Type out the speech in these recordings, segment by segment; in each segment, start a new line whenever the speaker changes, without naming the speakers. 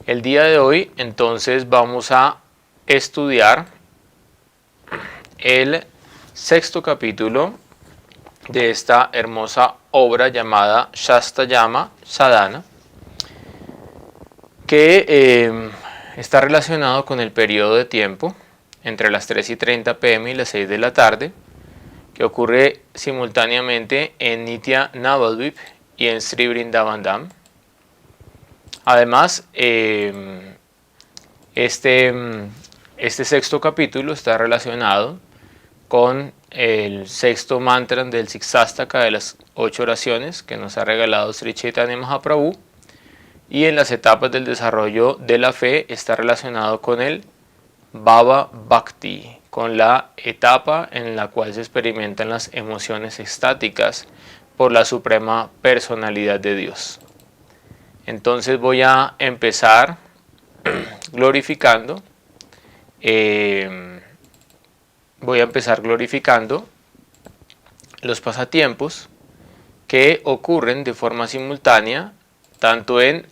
El día de hoy entonces vamos a estudiar el sexto capítulo de esta hermosa obra llamada Shastayama Sadhana, que está relacionado con el periodo de tiempo entre las 3:30 p.m. y las 6 de la tarde, que ocurre simultáneamente en Nitya Navadvip y en Sri Vrindavan Dham. Además, este sexto capítulo está relacionado con el sexto mantra del Siksastaka de las 8 oraciones que nos ha regalado Sri Chaitanya Mahaprabhu, y en las etapas del desarrollo de la fe está relacionado con el Bhava Bhakti, con la etapa en la cual se experimentan las emociones extáticas por la suprema personalidad de Dios. Entonces voy a empezar glorificando los pasatiempos que ocurren de forma simultánea tanto en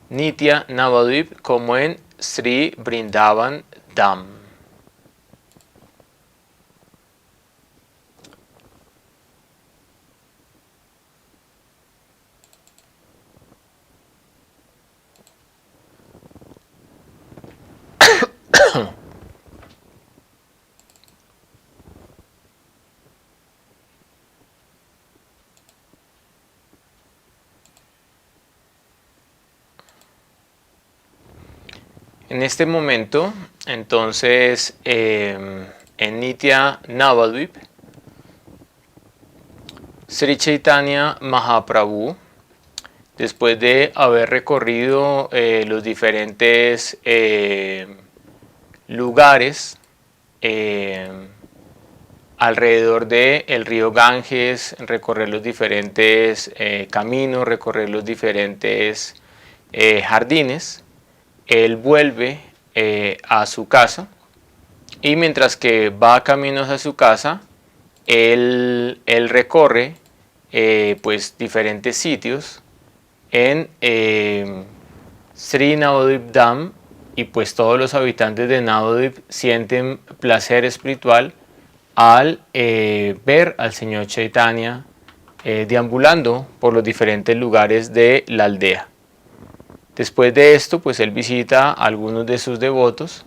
Nitya Navadvip como en Sri Vrindavan Dham. En este momento, entonces, en Nitya Navadvip, Sri Chaitanya Mahaprabhu, después de haber recorrido los diferentes lugares alrededor del río Ganges, recorrer los diferentes caminos, recorrer los diferentes jardines, él vuelve a su casa, y mientras que va camino hacia su casa, él recorre pues diferentes sitios en Sri Navadvip Dham, y pues todos los habitantes de Navadvip sienten placer espiritual al ver al Señor Chaitanya deambulando por los diferentes lugares de la aldea. Después de esto, pues él visita a algunos de sus devotos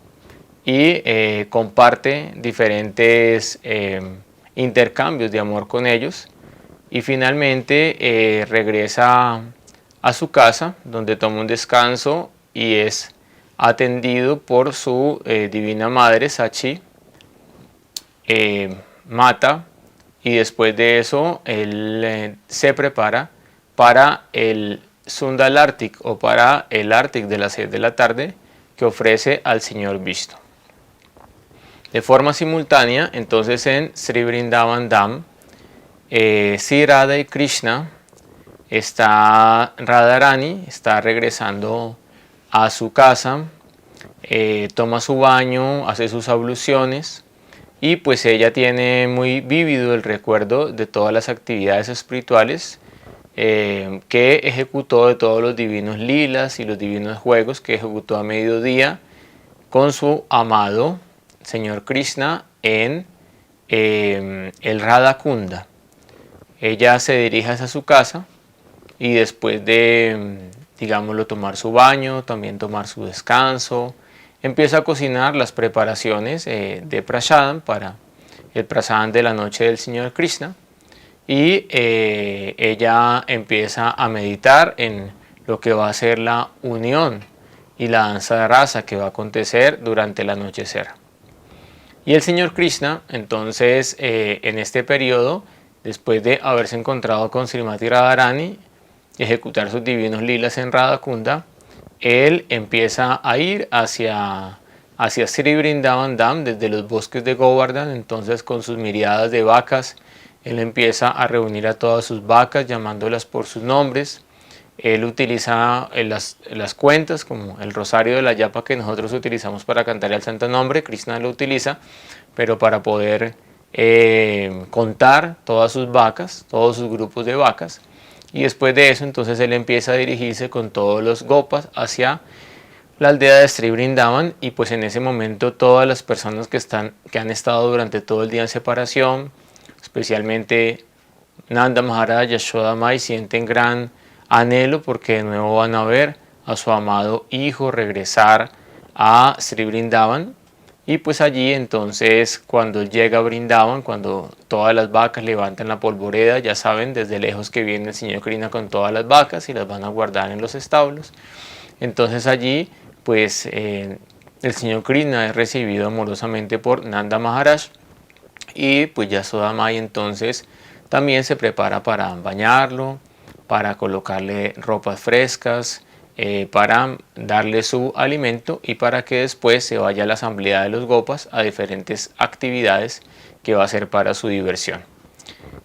y comparte diferentes intercambios de amor con ellos, y finalmente regresa a su casa, donde toma un descanso y es atendido por su divina madre Sachi Mata, y después de eso él se prepara para el Sundal Artik o para el Artik de las 6 de la tarde que ofrece al Señor Vishnu. De forma simultánea, entonces en Sri Vrindavan Dham, Sri Radha y Krishna, Radharani está regresando a su casa, toma su baño, hace sus abluciones, y pues ella tiene muy vívido el recuerdo de todas las actividades espirituales que ejecutó, de todos los divinos lilas y los divinos juegos que ejecutó a mediodía con su amado Señor Krishna en el Radha Kunda. Ella se dirige hacia su casa y después de, digámoslo, tomar su baño, también tomar su descanso, empieza a cocinar las preparaciones de prasadam para el prasadam de la noche del Señor Krishna, y ella empieza a meditar en lo que va a ser la unión y la danza de rasa que va a acontecer durante el anochecer. Y el Señor Krishna, entonces, en este periodo, después de haberse encontrado con Srimati Radharani y ejecutar sus divinos lilas en Radha Kunda, él empieza a ir hacia Sri Vrindavan Dham desde los bosques de Govardhan. Entonces, con sus miriadas de vacas, él empieza a reunir a todas sus vacas llamándolas por sus nombres. Él utiliza las cuentas como el rosario de la yapa que nosotros utilizamos para cantar el santo nombre. Krishna lo utiliza, pero para poder contar todas sus vacas, todos sus grupos de vacas. Y después de eso, entonces él empieza a dirigirse con todos los gopas hacia la aldea de Sri Vrindavan, y pues en ese momento todas las personas que han estado durante todo el día en separación, especialmente Nanda Maharaj y Yashoda Mai, sienten gran anhelo porque de nuevo van a ver a su amado hijo regresar a Sri Vrindavan. Y pues allí entonces cuando llega a Vrindavan, cuando todas las vacas levantan la polvoreda, ya saben desde lejos que viene el señor Krishna con todas las vacas y las van a guardar en los establos. Entonces allí pues el señor Krishna es recibido amorosamente por Nanda Maharaj, y pues Yashoda Mai entonces también se prepara para bañarlo, para colocarle ropas frescas, para darle su alimento y para que después se vaya a la asamblea de los Gopas a diferentes actividades que va a ser para su diversión.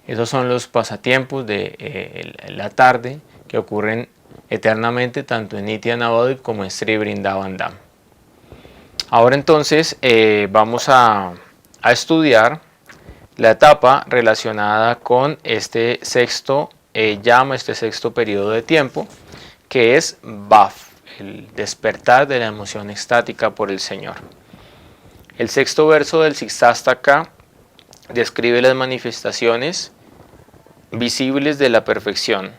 Esos son los pasatiempos de la tarde que ocurren eternamente tanto en Nitya Navadvip como en Sri Vrindavan Dham. Ahora entonces vamos a estudiar la etapa relacionada con este sexto llama, este sexto periodo de tiempo, que es Bhav, el despertar de la emoción extática por el Señor. El sexto verso del Siksastaka describe las manifestaciones visibles de la perfección.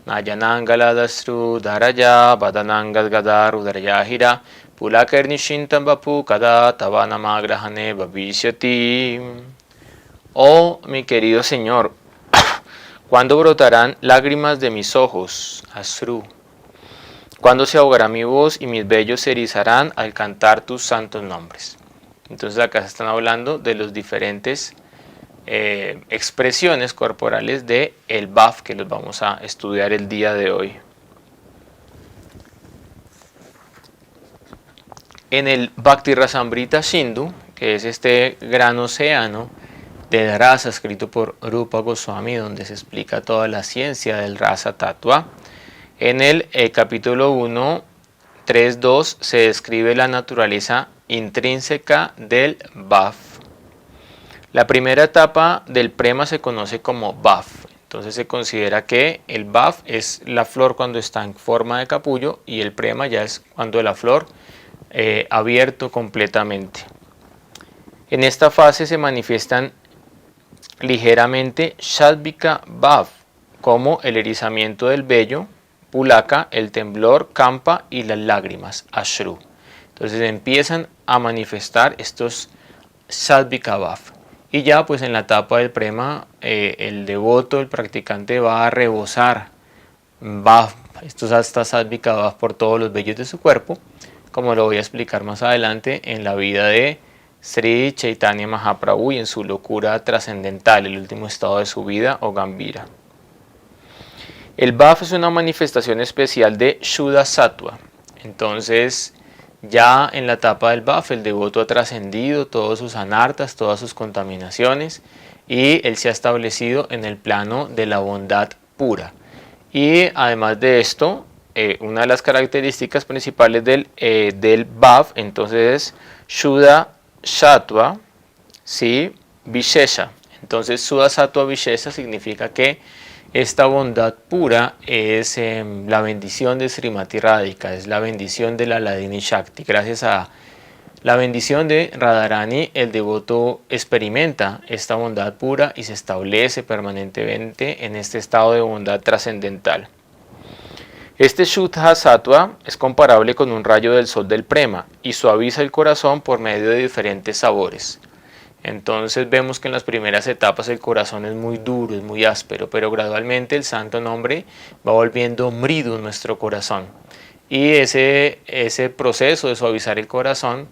Nayanangaladasru Dharaya Vadanangadgadar Udarayahira Pulakernishintam Vapu Kada Tavanamagrahane Bhavishyati. Oh mi querido Señor, ¿cuándo brotarán lágrimas de mis ojos, Asru? ¿Cuándo se ahogará mi voz y mis vellos se erizarán al cantar tus santos nombres? Entonces acá se están hablando de los diferentes expresiones corporales de el Bhav que los vamos a estudiar el día de hoy. En el Bhakti Rasamrita Sindhu, que es este gran océano de rasa escrito por Rupa Goswami, donde se explica toda la ciencia del rasa tattva, en el capítulo 1, 3.2 se describe la naturaleza intrínseca del Bhav. La primera etapa del prema se conoce como Bhav. Entonces se considera que el Bhav es la flor cuando está en forma de capullo y el prema ya es cuando la flor abierto completamente. En esta fase se manifiestan ligeramente Shadvika Bhav, como el erizamiento del vello, Pulaka, el temblor, Kampa y las lágrimas, Ashru. Entonces empiezan a manifestar estos Shadvika Bhav. Y ya pues en la etapa del prema, el devoto, el practicante va a rebosar Bhav, estos hasta Shadvika Bhav por todos los vellos de su cuerpo, como lo voy a explicar más adelante en la vida de Sri Chaitanya Mahaprabhu y en su locura trascendental, el último estado de su vida o Gambhira. El Bhav es una manifestación especial de Shuddha Sattva. Entonces ya en la etapa del Bhav el devoto ha trascendido todos sus anartas, todas sus contaminaciones, y él se ha establecido en el plano de la bondad pura. Y además de esto, una de las características principales del Bhav entonces es Shuddha Sattva, ¿sí? Vishesha. Entonces Shuddha Sattva Vishesha significa que esta bondad pura es la bendición de Srimati Radhika, es la bendición de la Hladini Shakti. Gracias a la bendición de Radharani, el devoto experimenta esta bondad pura y se establece permanentemente en este estado de bondad trascendental. Este Shuddha Sattva es comparable con un rayo del sol del prema y suaviza el corazón por medio de diferentes sabores. Entonces vemos que en las primeras etapas el corazón es muy duro, es muy áspero, pero gradualmente el santo nombre va volviendo mridu nuestro corazón. Y ese proceso de suavizar el corazón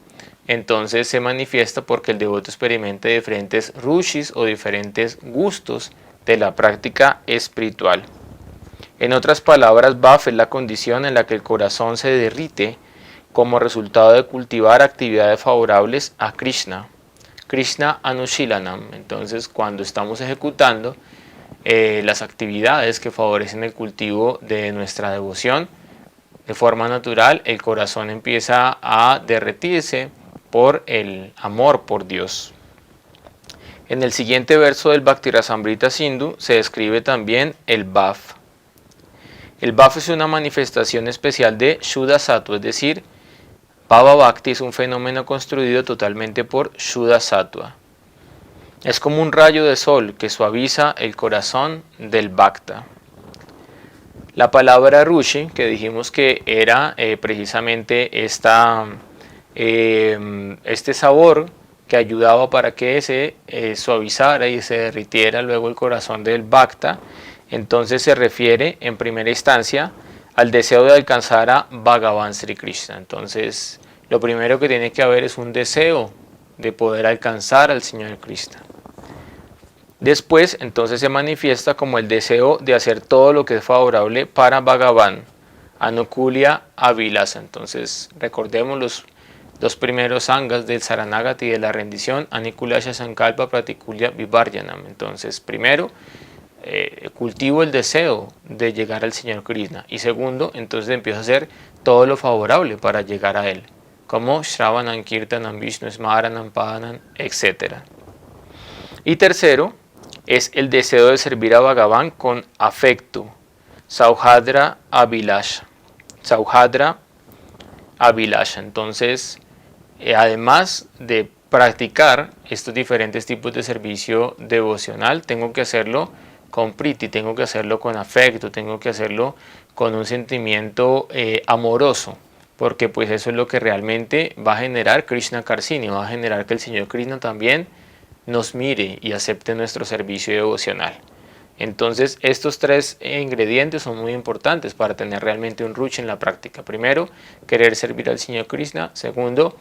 entonces se manifiesta porque el devoto experimenta diferentes rushis o diferentes gustos de la práctica espiritual. En otras palabras, Bhav es la condición en la que el corazón se derrite como resultado de cultivar actividades favorables a Krishna. Krishna Anushilanam. Entonces, cuando estamos ejecutando las actividades que favorecen el cultivo de nuestra devoción, de forma natural, el corazón empieza a derretirse por el amor por Dios. En el siguiente verso del Bhakti Rasamrita Sindhu se describe también el Bhav. El Bhav es una manifestación especial de Shuddha Sattva, es decir, Bhava Bhakti es un fenómeno construido totalmente por Shuddha Sattva. Es como un rayo de sol que suaviza el corazón del Bhakta. La palabra Rushi, que dijimos que era precisamente este sabor que ayudaba para que se suavizara y se derritiera luego el corazón del Bhakta, entonces se refiere en primera instancia al deseo de alcanzar a Bhagavan Sri Krishna. Entonces, lo primero que tiene que haber es un deseo de poder alcanzar al Señor Krishna. Después, entonces se manifiesta como el deseo de hacer todo lo que es favorable para Bhagavan, Anukulya Abhilasa. Entonces, recordemos los dos primeros angas del Saranagati de la rendición, Anikulaya Sankalpa Pratikulya Vivarjanam. Entonces, primero, cultivo el deseo de llegar al Señor Krishna. Y segundo, entonces empiezo a hacer todo lo favorable para llegar a Él, como Shravanam, Kirtanam, Vishnu Smaranam, Padanam, etc. Y tercero, es el deseo de servir a Bhagavan con afecto, Sauhadra Abhilasha. Sauhadra Abhilasha. Entonces, además de practicar estos diferentes tipos de servicio devocional, tengo que hacerlo con priti, tengo que hacerlo con afecto, tengo que hacerlo con un sentimiento amoroso, porque pues eso es lo que realmente va a generar Krishna Karsini, va a generar que el Señor Krishna también nos mire y acepte nuestro servicio devocional. Entonces estos tres ingredientes son muy importantes para tener realmente un ruchi en la práctica. Primero, querer servir al Señor Krishna. Segundo,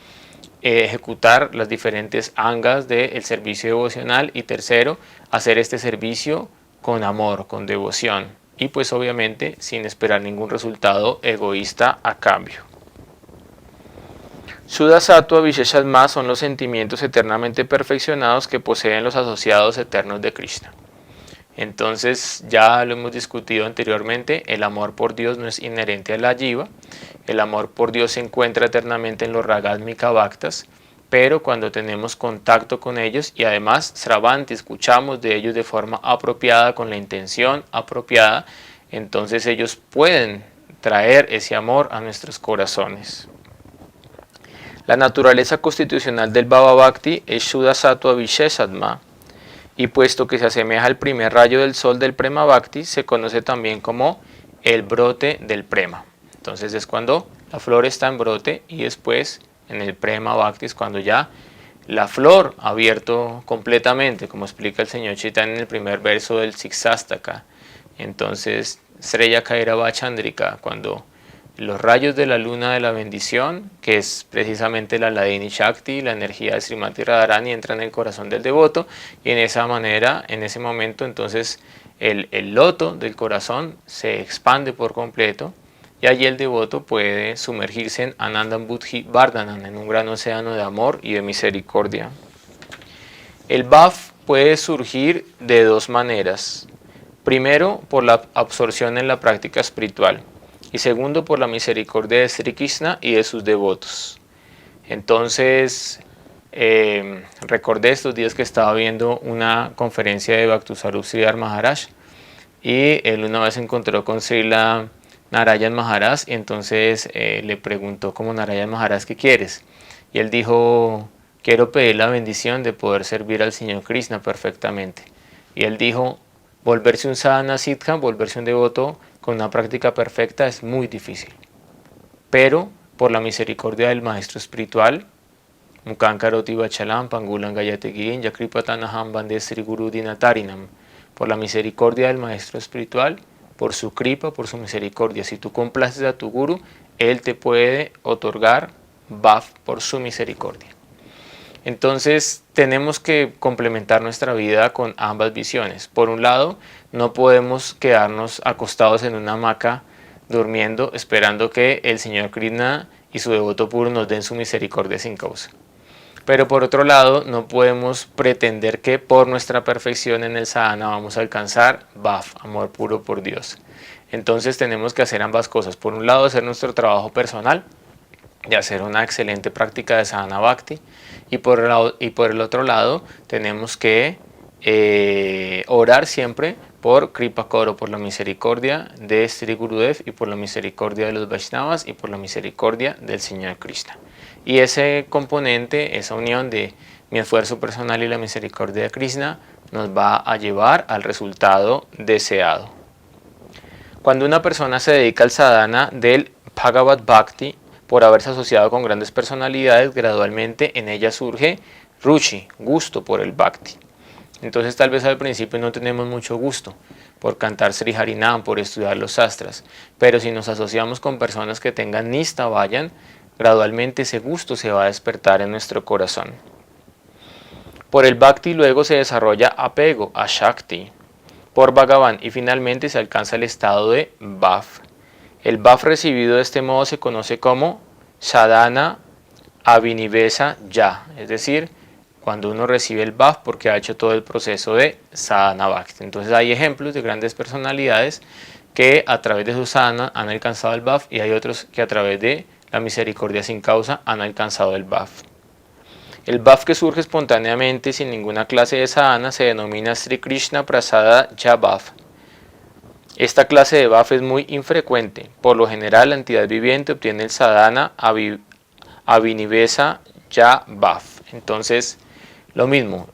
ejecutar las diferentes angas del servicio devocional. Y tercero, hacer este servicio con amor, con devoción. Y pues obviamente sin esperar ningún resultado egoísta a cambio. Shuddha Sattva Visheshadma son los sentimientos eternamente perfeccionados que poseen los asociados eternos de Krishna. Entonces, ya lo hemos discutido anteriormente, el amor por Dios no es inherente a la jiva, el amor por Dios se encuentra eternamente en los ragatmika bhaktas, pero cuando tenemos contacto con ellos y además sravanti, escuchamos de ellos de forma apropiada, con la intención apropiada, entonces ellos pueden traer ese amor a nuestros corazones. La naturaleza constitucional del Bhava Bhakti es Shuddha Sattva Visheshadma, y puesto que se asemeja al primer rayo del sol del Prema Bhakti, se conoce también como el brote del Prema. Entonces es cuando la flor está en brote y después en el Prema Bhakti es cuando ya la flor ha abierto completamente, como explica el señor Chaitanya en el primer verso del Siksastaka. Entonces Sreya Kairava Chandrika, cuando los rayos de la luna de la bendición, que es precisamente la Hladini Shakti, la energía de Srimati Radharani, entra en el corazón del devoto y en esa manera, en ese momento, entonces el loto del corazón se expande por completo y allí el devoto puede sumergirse en Anandam Buddhi Vardhanan, en un gran océano de amor y de misericordia. El bhav puede surgir de dos maneras. Primero, por la absorción en la práctica espiritual. Y segundo, por la misericordia de Sri Krishna y de sus devotos. Entonces, recordé estos días que estaba viendo una conferencia de Bhaktiswarup Sridhar Maharaj y él una vez se encontró con Srila Narayan Maharaj y entonces le preguntó como Narayan Maharaj, ¿qué quieres? Y él dijo, quiero pedir la bendición de poder servir al Señor Krishna perfectamente. Y él dijo, volverse un sadhana siddha, volverse un devoto con una práctica perfecta es muy difícil, pero por la misericordia del maestro espiritual, Mukhan Karoti Vachalam Pangulan Gayate Girin Yakripatanaham Bande Sri Guru Dinatarinam, por la misericordia del maestro espiritual, por su kripa, por su misericordia, si tú complaces a tu guru, él te puede otorgar bhav por su misericordia. Entonces tenemos que complementar nuestra vida con ambas visiones. Por un lado, no podemos quedarnos acostados en una hamaca durmiendo esperando que el Señor Krishna y su devoto puro nos den su misericordia sin causa. Pero por otro lado, no podemos pretender que por nuestra perfección en el sadhana vamos a alcanzar bhav, amor puro por Dios. Entonces tenemos que hacer ambas cosas. Por un lado, hacer nuestro trabajo personal, de hacer una excelente práctica de sadhana bhakti, y por el otro lado tenemos que orar siempre por Kripa Koro, por la misericordia de Sri Gurudev y por la misericordia de los Vaishnavas y por la misericordia del Señor Krishna. Y ese componente, esa unión de mi esfuerzo personal y la misericordia de Krishna nos va a llevar al resultado deseado. Cuando una persona se dedica al sadhana del Bhagavad Bhakti, por haberse asociado con grandes personalidades, gradualmente en ella surge ruchi, gusto por el Bhakti. Entonces tal vez al principio no tenemos mucho gusto por cantar Sri Harinam, por estudiar los sastras, pero si nos asociamos con personas que tengan nista vayan, gradualmente ese gusto se va a despertar en nuestro corazón. Por el Bhakti luego se desarrolla apego, ashakti, por Bhagavan y finalmente se alcanza el estado de Bhav. El Bhav recibido de este modo se conoce como sadhana avinivesa ya, es decir, cuando uno recibe el Bhav porque ha hecho todo el proceso de sadhana bhakti. Entonces hay ejemplos de grandes personalidades que a través de su sadhana han alcanzado el Bhav y hay otros que a través de la misericordia sin causa han alcanzado el Bhav. El Bhav que surge espontáneamente sin ninguna clase de sadhana se denomina Sri Krishna Prasada Ya Bhav. Esta clase de Bhav es muy infrecuente. Por lo general, la entidad viviente obtiene el sadhana avinivesa Ya Bhav. Entonces, lo mismo,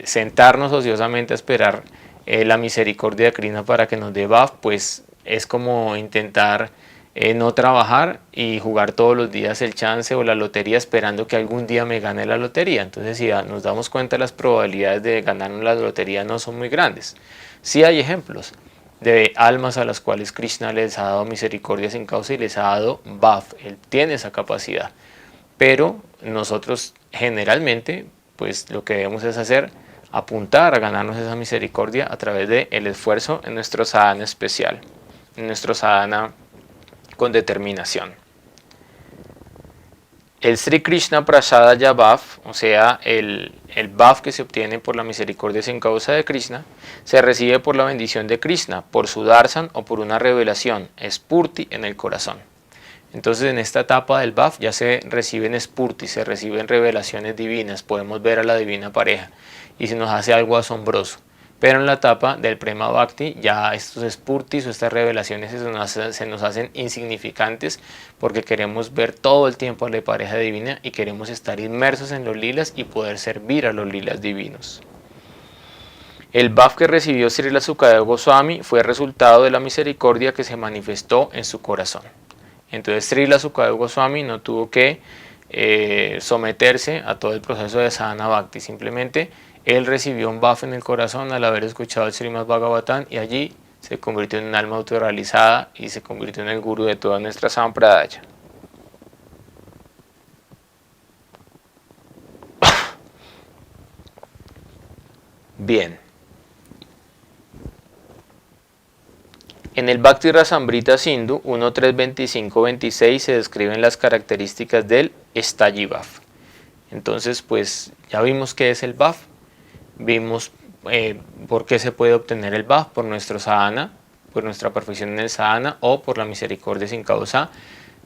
sentarnos ociosamente a esperar la misericordia de Krishna para que nos dé Bhav, pues es como intentar no trabajar y jugar todos los días el chance o la lotería esperando que algún día me gane la lotería. Entonces, si nos damos cuenta, las probabilidades de ganarnos la lotería no son muy grandes. Sí hay ejemplos de almas a las cuales Krishna les ha dado misericordia sin causa y les ha dado Bhav. Él tiene esa capacidad. Pero nosotros generalmente, pues lo que debemos es hacer, apuntar a ganarnos esa misericordia a través del esfuerzo en nuestro sadhana especial, en nuestro sadhana con determinación. El Sri Krishna Prasada Ya Bhav, o sea, el Bhav que se obtiene por la misericordia sin causa de Krishna, se recibe por la bendición de Krishna, por su darshan o por una revelación, spurti en el corazón. Entonces en esta etapa del Bhav ya se reciben spurti, se reciben revelaciones divinas, podemos ver a la divina pareja y se nos hace algo asombroso. Pero en la etapa del Prema Bhakti ya estos spurtis o estas revelaciones se nos hacen insignificantes porque queremos ver todo el tiempo a la pareja divina y queremos estar inmersos en los lilas y poder servir a los lilas divinos. El Bhav que recibió Srila Sukadeva Goswami fue resultado de la misericordia que se manifestó en su corazón. Entonces Srila Sukadeva Goswami no tuvo que someterse a todo el proceso de sadhana bhakti, simplemente él recibió un Bhav en el corazón al haber escuchado el Srimad Bhagavatam y allí se convirtió en un alma autorrealizada y se convirtió en el gurú de toda nuestra sampradaya. Bien. En el Bhakti Rasamrita Sindhu 1.3.25.26 se describen las características del Stayi Bhav. Entonces, pues ya vimos qué es el Bhav, vimos por qué se puede obtener el Bhav, por nuestro sadhana, por nuestra perfección en el sadhana o por la misericordia sin causa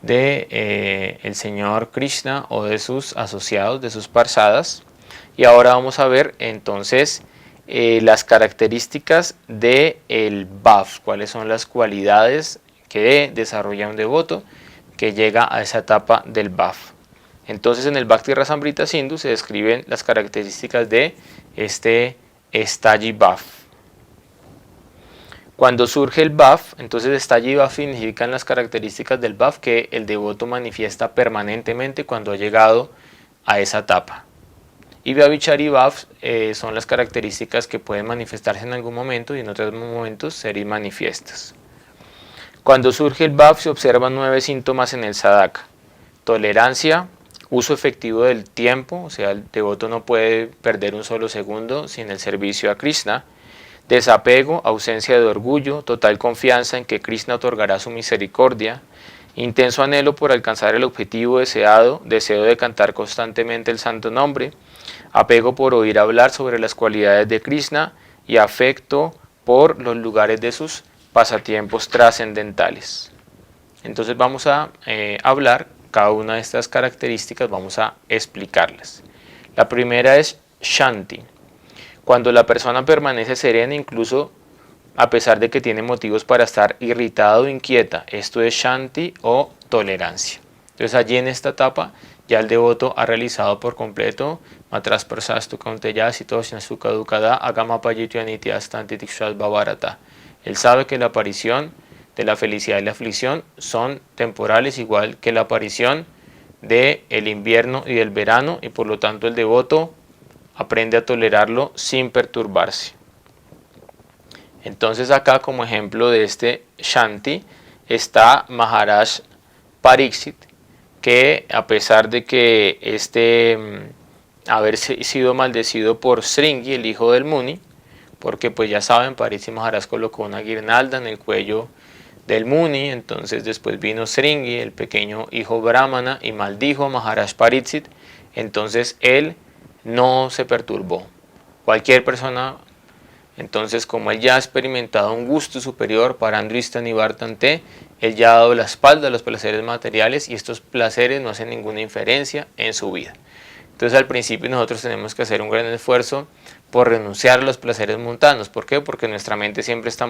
de el Señor Krishna o de sus asociados, de sus parsadas. Y ahora vamos a ver entonces las características del Bhav, cuáles son las cualidades que desarrolla un devoto que llega a esa etapa del Bhav. Entonces en el Bhakti Rasamrita Sindhu se describen las características de este Stayi Bhav. Cuando surge el Bhav, entonces Stayi Bhav significan las características del Bhav que el devoto manifiesta permanentemente cuando ha llegado a esa etapa. Y Vyabhichari Bhav son las características que pueden manifestarse en algún momento y en otros momentos ser inmanifiestas. Cuando surge el Bhav se observan 9 síntomas en el sadhaka: tolerancia, uso efectivo del tiempo, o sea, el devoto no puede perder un solo segundo sin el servicio a Krishna; desapego, ausencia de orgullo, total confianza en que Krishna otorgará su misericordia; intenso anhelo por alcanzar el objetivo deseado, deseo de cantar constantemente el santo nombre; apego por oír hablar sobre las cualidades de Krishna y afecto por los lugares de sus pasatiempos trascendentales. Entonces vamos a hablar cada una de estas características, vamos a explicarlas. La primera es Shanti. Cuando la persona permanece serena incluso a pesar de que tiene motivos para estar irritado o inquieta. Esto es Shanti o tolerancia. Entonces allí en esta etapa ya el devoto ha realizado por completo Matras Prasastu Kauntaya Sitoshna Sukha Dukada Agama Payitya Nityastanti Tikshad Bhavarata. Él sabe que la aparición de la felicidad y la aflicción son temporales, igual que la aparición del invierno y del verano, y por lo tanto el devoto aprende a tolerarlo sin perturbarse. Entonces acá como ejemplo de este Shanti está Maharaj Pariksit, que a pesar de que haber sido maldecido por Sringi, el hijo del Muni, porque pues ya saben, Pariksit Maharaj colocó una guirnalda en el cuello del Muni, entonces después vino Sringi, el pequeño hijo brahmana, y maldijo a Maharaj Pariksit, entonces él no se perturbó. Cualquier persona, entonces como él ya ha experimentado un gusto superior para Andristan y Vartante, él ya ha dado la espalda a los placeres materiales y estos placeres no hacen ninguna inferencia en su vida. Entonces al principio nosotros tenemos que hacer un gran esfuerzo por renunciar a los placeres mundanos. ¿Por qué? Porque nuestra mente siempre está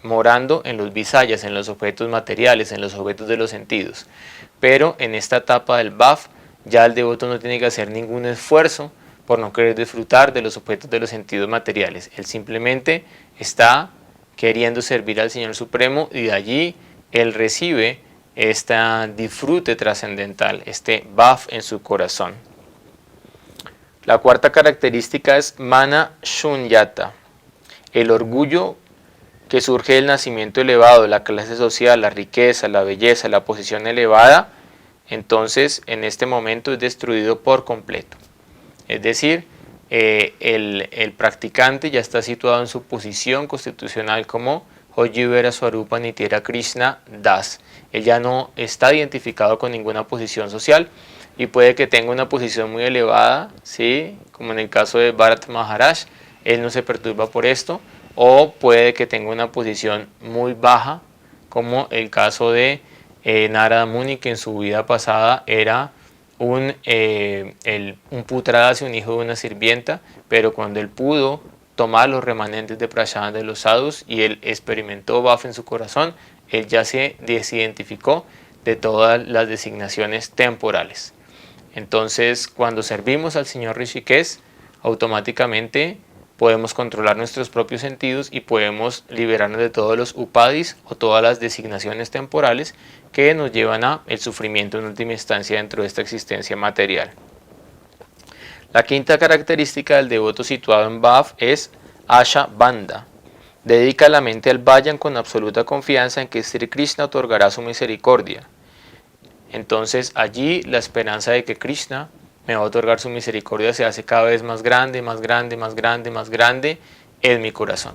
morando en los visayas, en los objetos materiales, en los objetos de los sentidos. Pero en esta etapa del bhaf, ya el devoto no tiene que hacer ningún esfuerzo por no querer disfrutar de los objetos de los sentidos materiales. Él simplemente está queriendo servir al Señor Supremo y de allí él recibe este disfrute trascendental, este bhaf en su corazón. La cuarta característica es mana shunyata, el orgullo que surge del nacimiento elevado, la clase social, la riqueza, la belleza, la posición elevada, entonces en este momento es destruido por completo. Es decir, el practicante ya está situado en su posición constitucional como Hojivera Swarupa Nitya Krishna Das. Él ya no está identificado con ninguna posición social y puede que tenga una posición muy elevada, ¿sí? Como en el caso de Bharat Maharaj, él no se perturba por esto, o puede que tenga una posición muy baja, como el caso de Narada Muni, que en su vida pasada era un putradasi, un hijo de una sirvienta, pero cuando él pudo tomar los remanentes de prashadana de los sadhus y él experimentó bhaf en su corazón, él ya se desidentificó de todas las designaciones temporales. Entonces, cuando servimos al Señor Rishikesh, automáticamente podemos controlar nuestros propios sentidos y podemos liberarnos de todos los upadis o todas las designaciones temporales que nos llevan a el sufrimiento en última instancia dentro de esta existencia material. La quinta característica del devoto situado en bhaf es Asha Bandha. Dedica la mente al Vayan con absoluta confianza en que Sri Krishna otorgará su misericordia. Entonces allí la esperanza de que Krishna me va a otorgar su misericordia se hace cada vez más grande, más grande, más grande, más grande en mi corazón.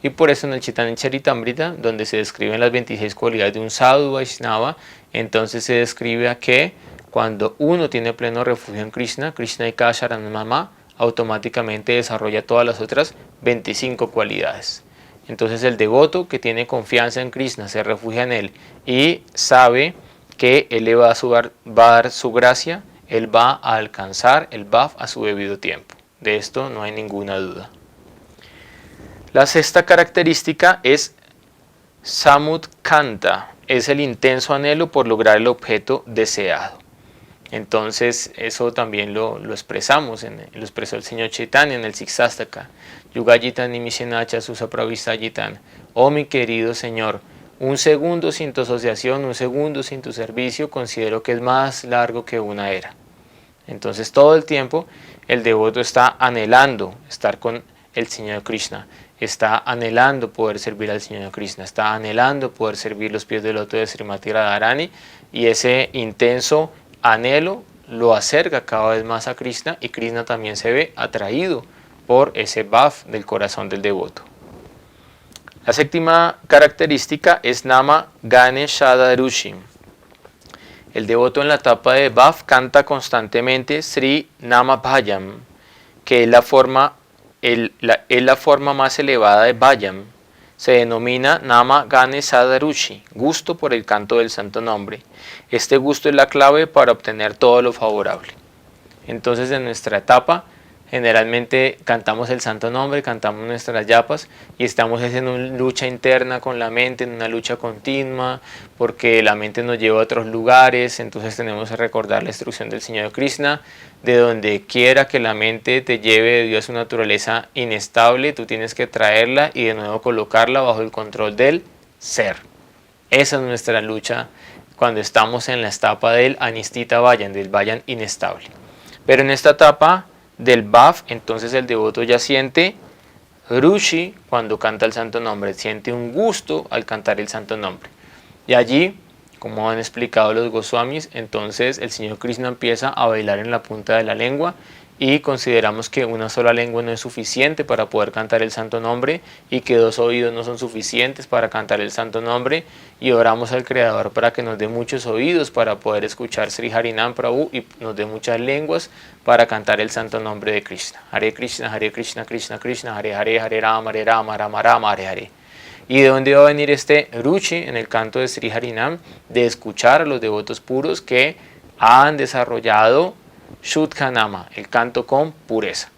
Y por eso en el Chaitanya Charitamrita, donde se describen las 26 cualidades de un sadhu Vaishnava, entonces se describe a que cuando uno tiene pleno refugio en Krishna, Krishna Eka Sharanamama, automáticamente desarrolla todas las otras 25 cualidades. Entonces el devoto que tiene confianza en Krishna, se refugia en él y sabe que él le va a dar su gracia, él va a alcanzar el bhaf a su debido tiempo. De esto no hay ninguna duda. La sexta característica es Samutkanta, es el intenso anhelo por lograr el objeto deseado. Entonces eso también lo expresamos, lo expresó el Señor Chaitanya en el Siksastaka. Yugayitan Nimishenacha Susapravistayitan. Oh mi querido Señor, un segundo sin tu asociación, un segundo sin tu servicio, considero que es más largo que una era. Entonces todo el tiempo el devoto está anhelando estar con el Señor Krishna, está anhelando poder servir al Señor Krishna, está anhelando poder servir los pies del loto de Srimati Radharani, y ese intenso anhelo lo acerca cada vez más a Krishna, y Krishna también se ve atraído por ese bhaf del corazón del devoto. La séptima característica es Nama Ganeshadarushi. El devoto en la etapa de bhaf canta constantemente Sri Nama Bhajam, que es la forma más elevada de Bhajam. Se denomina Nama Ganeshadarushi, gusto por el canto del santo nombre. Este gusto es la clave para obtener todo lo favorable. Entonces en nuestra etapa Generalmente cantamos el santo nombre, cantamos nuestras yapas y estamos en una lucha interna con la mente, en una lucha continua, porque la mente nos lleva a otros lugares. Entonces tenemos que recordar la instrucción del Señor Krishna: de donde quiera que la mente te lleve debido a su naturaleza inestable, tú tienes que traerla y de nuevo colocarla bajo el control del ser. Esa es nuestra lucha cuando estamos en la etapa del Anistita Vayan, del Vayan inestable. Pero en esta etapa del Bhav, entonces el devoto ya siente Ruchi cuando canta el santo nombre, siente un gusto al cantar el santo nombre. Y allí, como han explicado los Goswamis, entonces el Señor Krishna empieza a bailar en la punta de la lengua, y consideramos que una sola lengua no es suficiente para poder cantar el santo nombre y que 2 oídos no son suficientes para cantar el santo nombre, y oramos al Creador para que nos dé muchos oídos para poder escuchar Sri Harinam Prabhu y nos dé muchas lenguas para cantar el santo nombre de Krishna. Hare Krishna, Krishna Krishna, Hare Hare, Hare Rama, Rama Rama, Hare Hare. ¿Y de dónde va a venir este Ruchi en el canto de Sri Harinam? De escuchar a los devotos puros que han desarrollado Shuddhanama, el canto con pureza.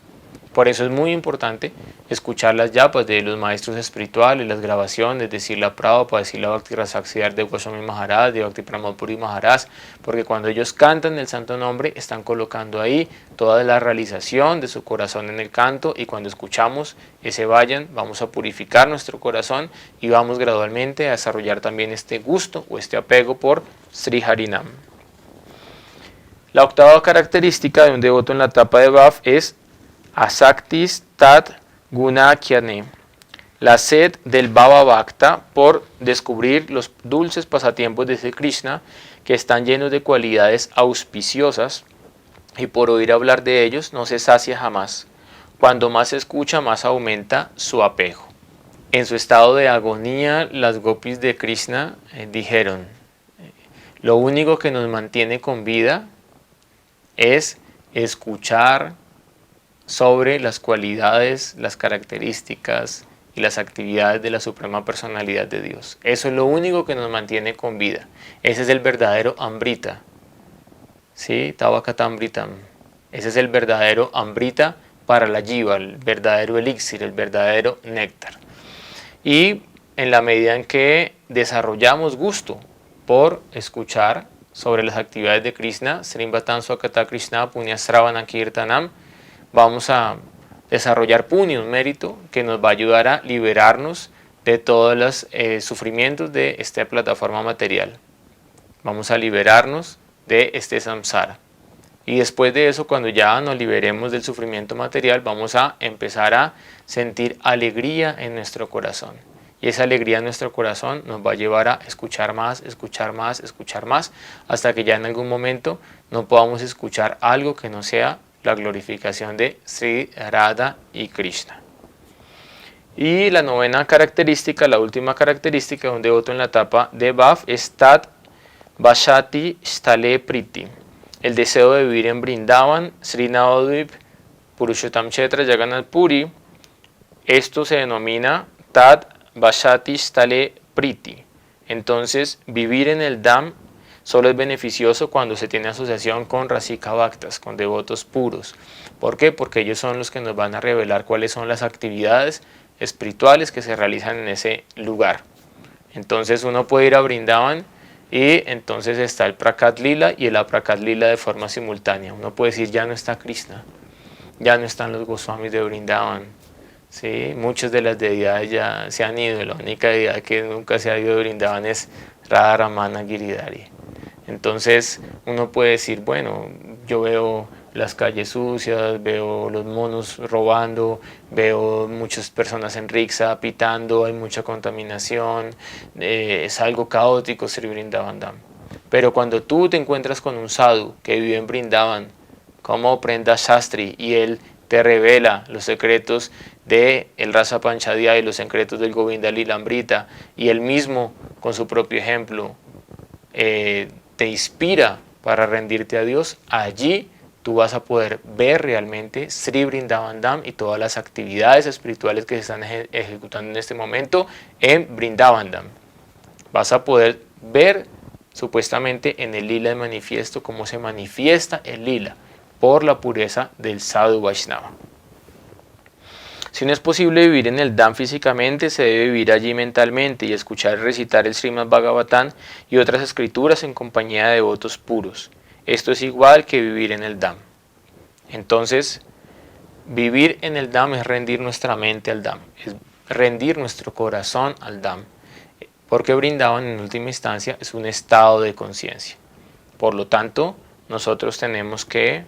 Por eso es muy importante escuchar las yapas de los maestros espirituales, las grabaciones de Srila Prabhupada, de Srila Bhakti Rasaksidhar de Goswami Maharaj, de Bhakti Pramod Puri Maharaj, porque cuando ellos cantan el santo nombre están colocando ahí toda la realización de su corazón en el canto, y cuando escuchamos ese vayan vamos a purificar nuestro corazón y vamos gradualmente a desarrollar también este gusto o este apego por Sri Harinam. La octava característica de un devoto en la etapa de Bhav es Asaktis Tat Gunakyane, la sed del Bhava Bhakta por descubrir los dulces pasatiempos de Sri Krishna, que están llenos de cualidades auspiciosas, y por oír hablar de ellos no se sacia jamás. Cuando más se escucha, más aumenta su apego. En su estado de agonía, las gopis de Krishna dijeron: lo único que nos mantiene con vida es escuchar sobre las cualidades, las características y las actividades de la Suprema Personalidad de Dios. Eso es lo único que nos mantiene con vida. Ese es el verdadero Amrita. ¿Sí? Tavakatamritam. Ese es el verdadero Amrita para la Jiva, el verdadero elixir, el verdadero néctar. Y en la medida en que desarrollamos gusto por escuchar sobre las actividades de Krishna, Srimvatan Swakata Krishna Punyasravana Kirtanam, vamos a desarrollar puño, un mérito que nos va a ayudar a liberarnos de todos los sufrimientos de esta plataforma material. Vamos a liberarnos de este samsara. Y después de eso, cuando ya nos liberemos del sufrimiento material, vamos a empezar a sentir alegría en nuestro corazón. Y esa alegría en nuestro corazón nos va a llevar a escuchar más, escuchar más, escuchar más, hasta que ya en algún momento no podamos escuchar algo que no sea la glorificación de Sri Radha y Krishna. Y la novena característica, la última característica de un devoto en la etapa de Bhav es Tat Vashati Stale Priti, el deseo de vivir en Brindavan, Sri Navadvip, Purushottam Kshetra, Jagannath Puri. Esto se denomina Tat Vashati Stale Priti. Entonces, vivir en el Dham solo es beneficioso cuando se tiene asociación con Rasika Bhaktas, con devotos puros. ¿Por qué? Porque ellos son los que nos van a revelar cuáles son las actividades espirituales que se realizan en ese lugar. Entonces uno puede ir a Brindavan y entonces está el Prakat Lila y el Aprakat Lila de forma simultánea. Uno puede decir: ya no está Krishna, ya no están los Goswamis de Brindavan. ¿Sí? Muchas de las deidades ya se han ido. La única deidad que nunca se ha ido de Brindavan es Radha Ramana Giridhari. Entonces uno puede decir: bueno, yo veo las calles sucias, veo los monos robando, veo muchas personas en rickshaw pitando, hay mucha contaminación, es algo caótico Sri Vrindavan Dham. Pero cuando tú te encuentras con un sadhu que vive en Brindavan, como Prenda Shastri, y él te revela los secretos del Rasa Panchadhya y los secretos del Govinda Lila Amrita, y él mismo con su propio ejemplo te inspira para rendirte a Dios, allí tú vas a poder ver realmente Sri Vrindavan Dham y todas las actividades espirituales que se están ejecutando en este momento en Vrindavan Dham. Vas a poder ver supuestamente en el lila de manifiesto cómo se manifiesta el lila. por la pureza del Sadhu Vaishnava. Si no es posible vivir en el Dham físicamente, se debe vivir allí mentalmente y escuchar y recitar el Srimad Bhagavatam y otras escrituras en compañía de devotos puros. Esto es igual que vivir en el Dham. Entonces, vivir en el Dham es rendir nuestra mente al Dham, es rendir nuestro corazón al Dham, porque Vrindavan en última instancia es un estado de conciencia. Por lo tanto, nosotros tenemos que